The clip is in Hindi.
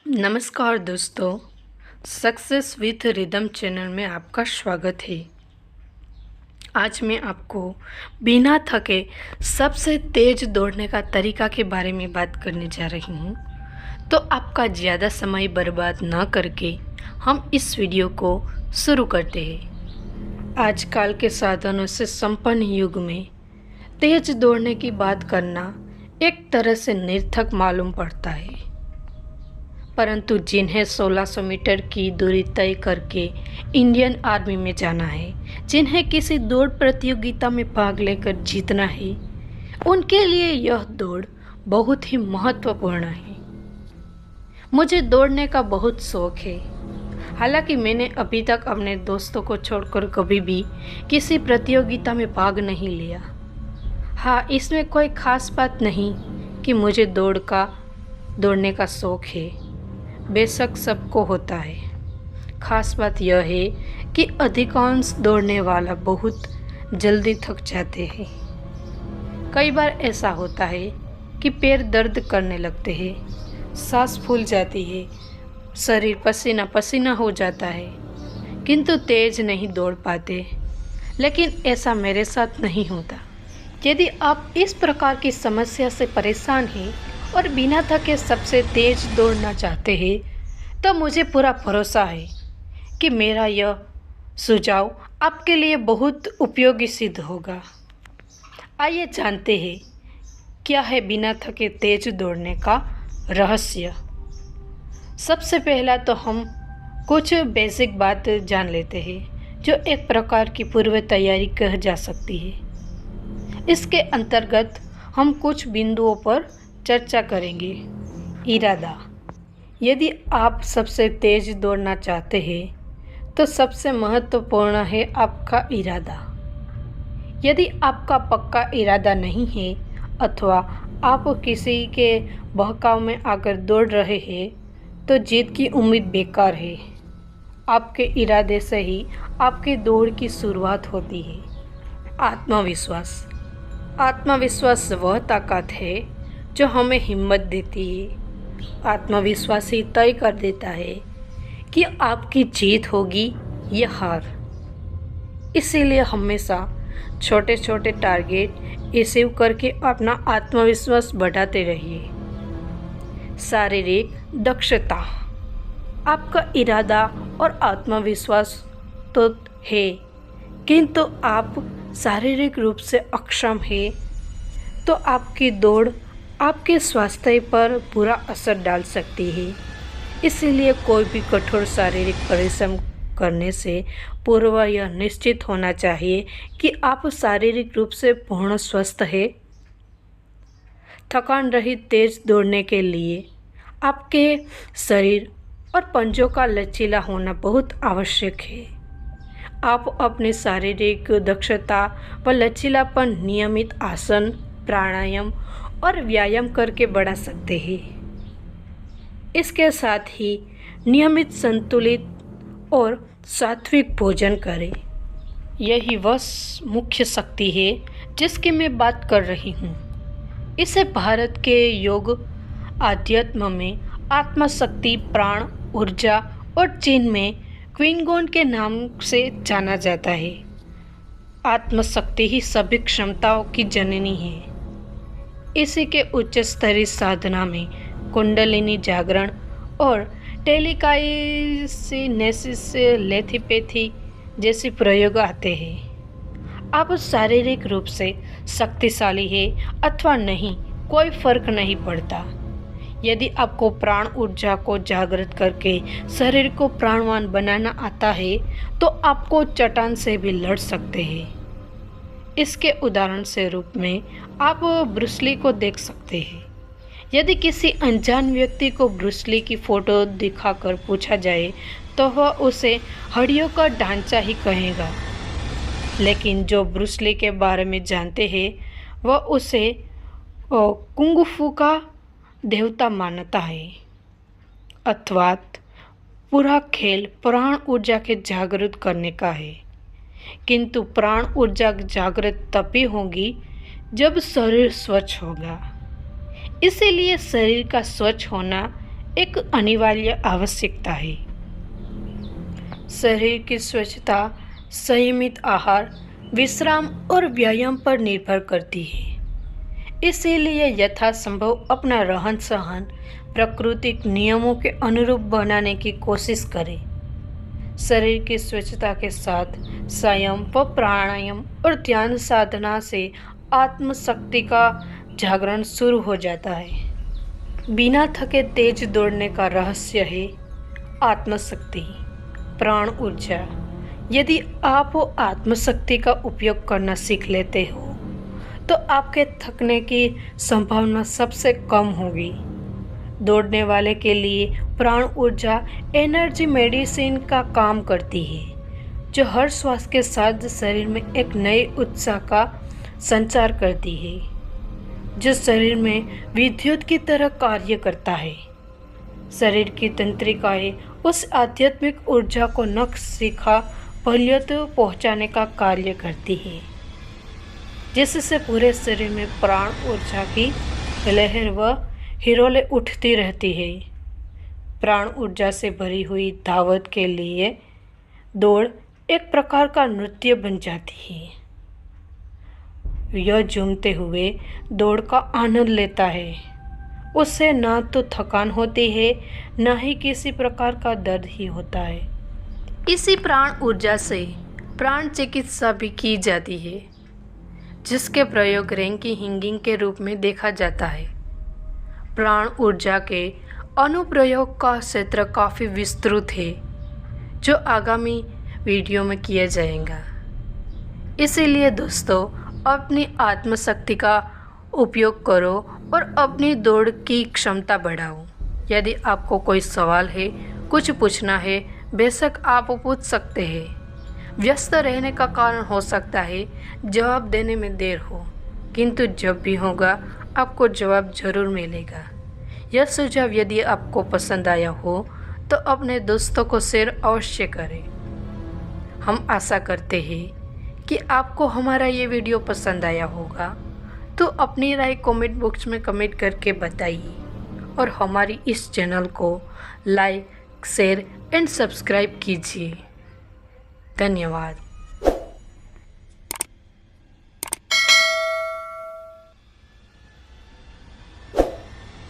नमस्कार दोस्तों, सक्सेस विथ रिदम चैनल में आपका स्वागत है। आज मैं आपको बिना थके सबसे तेज़ दौड़ने का तरीका के बारे में बात करने जा रही हूँ। तो आपका ज़्यादा समय बर्बाद ना करके हम इस वीडियो को शुरू करते हैं। आजकल के साधनों से संपन्न युग में तेज़ दौड़ने की बात करना एक तरह से निरर्थक मालूम पड़ता है, परंतु जिन्हें 1600 मीटर की दूरी तय करके इंडियन आर्मी में जाना है, जिन्हें किसी दौड़ प्रतियोगिता में भाग लेकर जीतना है, उनके लिए यह दौड़ बहुत ही महत्वपूर्ण है। मुझे दौड़ने का बहुत शौक है। हालांकि मैंने अभी तक अपने दोस्तों को छोड़कर कभी भी किसी प्रतियोगिता में भाग नहीं लिया। हाँ, इसमें कोई ख़ास बात नहीं कि मुझे दौड़ने का शौक है। बेशक सबको होता है। खास बात यह है कि अधिकांश दौड़ने वाला बहुत जल्दी थक जाते हैं। कई बार ऐसा होता है कि पैर दर्द करने लगते हैं, सांस फूल जाती है, शरीर पसीना पसीना हो जाता है, किंतु तेज नहीं दौड़ पाते। लेकिन ऐसा मेरे साथ नहीं होता। यदि आप इस प्रकार की समस्या से परेशान हैं और बिना थके सबसे तेज दौड़ना चाहते हैं, तो मुझे पूरा भरोसा है कि मेरा यह सुझाव आपके लिए बहुत उपयोगी सिद्ध होगा। आइए जानते हैं क्या है बिना थके तेज दौड़ने का रहस्य। सबसे पहला तो हम कुछ बेसिक बात जान लेते हैं जो एक प्रकार की पूर्व तैयारी कह जा सकती है। इसके अंतर्गत हम कुछ बिंदुओं पर चर्चा करेंगे। इरादा। यदि आप सबसे तेज दौड़ना चाहते हैं तो सबसे महत्वपूर्ण है आपका इरादा। यदि आपका पक्का इरादा नहीं है अथवा आप किसी के बहकाव में आकर दौड़ रहे हैं तो जीत की उम्मीद बेकार है। आपके इरादे से ही आपकी दौड़ की शुरुआत होती है। आत्मविश्वास। आत्मविश्वास वह ताकत है जो हमें हिम्मत देती है। आत्मविश्वास ही तय कर देता है कि आपकी जीत होगी या हार। इसीलिए हमेशा छोटे छोटे टारगेट अचीव करके अपना आत्मविश्वास बढ़ाते रहिए। शारीरिक दक्षता। आपका इरादा और आत्मविश्वास तो है, किंतु आप शारीरिक रूप से अक्षम है तो आपकी दौड़ आपके स्वास्थ्य पर बुरा असर डाल सकती है। इसीलिए कोई भी कठोर शारीरिक परिश्रम करने से पूर्व यह निश्चित होना चाहिए कि आप शारीरिक रूप से पूर्ण स्वस्थ है। थकान रहित तेज दौड़ने के लिए आपके शरीर और पंजों का लचीला होना बहुत आवश्यक है। आप अपनी शारीरिक दक्षता व लचीलापन नियमित आसन, प्राणायाम और व्यायाम करके बढ़ा सकते हैं। इसके साथ ही नियमित संतुलित और सात्विक भोजन करें। यही वह मुख्य शक्ति है जिसकी मैं बात कर रही हूँ। इसे भारत के योग आध्यात्म में आत्मशक्ति, प्राण ऊर्जा और चीन में क्विंगोन के नाम से जाना जाता है। आत्मशक्ति ही सभी क्षमताओं की जननी है। इसी के उच्च स्तरीय साधना में कुंडलिनी जागरण और टेलीकाइनेसिस, लेथिपेथी जैसे प्रयोग आते हैं। आप शारीरिक रूप से शक्तिशाली है अथवा नहीं, कोई फर्क नहीं पड़ता। यदि आपको प्राण ऊर्जा को जागृत करके शरीर को प्राणवान बनाना आता है तो आपको चट्टान से भी लड़ सकते हैं। इसके उदाहरण से रूप में आप ब्रूस ली को देख सकते हैं। यदि किसी अनजान व्यक्ति को ब्रूस ली की फ़ोटो दिखाकर पूछा जाए तो वह उसे हड्डियों का ढांचा ही कहेगा, लेकिन जो ब्रूस ली के बारे में जानते हैं वह उसे कुंग फू का देवता मानता है। अर्थात पूरा खेल प्राण ऊर्जा के जागृत करने का है, किंतु प्राण ऊर्जा जागृत तभी होगी जब शरीर स्वच्छ होगा। इसीलिए शरीर का स्वच्छ होना एक अनिवार्य आवश्यकता है। शरीर की स्वच्छता संयमित आहार, विश्राम और व्यायाम पर निर्भर करती है। इसीलिए यथासंभव अपना रहन सहन प्राकृतिक नियमों के अनुरूप बनाने की कोशिश करें। शरीर की स्वच्छता के साथ संयम व प्राणायाम और ध्यान साधना से आत्मशक्ति का जागरण शुरू हो जाता है। बिना थके तेज दौड़ने का रहस्य है आत्मशक्ति, प्राण ऊर्जा। यदि आप वो आत्मशक्ति का उपयोग करना सीख लेते हो तो आपके थकने की संभावना सबसे कम होगी। दौड़ने वाले के लिए प्राण ऊर्जा एनर्जी मेडिसिन का काम करती है, जो हर श्वास के साथ शरीर में एक नए उत्साह का संचार करती है, जो शरीर में विद्युत की तरह कार्य करता है। शरीर की तंत्रिकाएं उस आध्यात्मिक ऊर्जा को नख शिखा पर्यंत पहुंचाने का कार्य करती है, जिससे पूरे शरीर में प्राण ऊर्जा की लहर व हिरोले उठती रहती है। प्राण ऊर्जा से भरी हुई दावत के लिए दौड़ एक प्रकार का नृत्य बन जाती है। यह झूमते हुए दौड़ का आनंद लेता है। उससे ना तो थकान होती है, ना ही किसी प्रकार का दर्द ही होता है। इसी प्राण ऊर्जा से प्राण चिकित्सा भी की जाती है, जिसके प्रयोग रैंकी हिंगिंग के रूप में देखा जाता है। प्राण ऊर्जा के अनुप्रयोग का क्षेत्र काफ़ी विस्तृत है, जो आगामी वीडियो में किया जाएगा। इसीलिए दोस्तों, अपनी आत्मशक्ति का उपयोग करो और अपनी दौड़ की क्षमता बढ़ाओ। यदि आपको कोई सवाल है, कुछ पूछना है, बेशक आप पूछ सकते हैं। व्यस्त रहने का कारण हो सकता है जवाब देने में देर हो, किंतु जब भी होगा आपको जवाब जरूर मिलेगा। यह सुझाव यदि आपको पसंद आया हो तो अपने दोस्तों को शेयर अवश्य करें। हम आशा करते हैं कि आपको हमारा ये वीडियो पसंद आया होगा, तो अपनी राय कमेंट बॉक्स में कमेंट करके बताइए और हमारी इस चैनल को लाइक, शेयर एंड सब्सक्राइब कीजिए। धन्यवाद।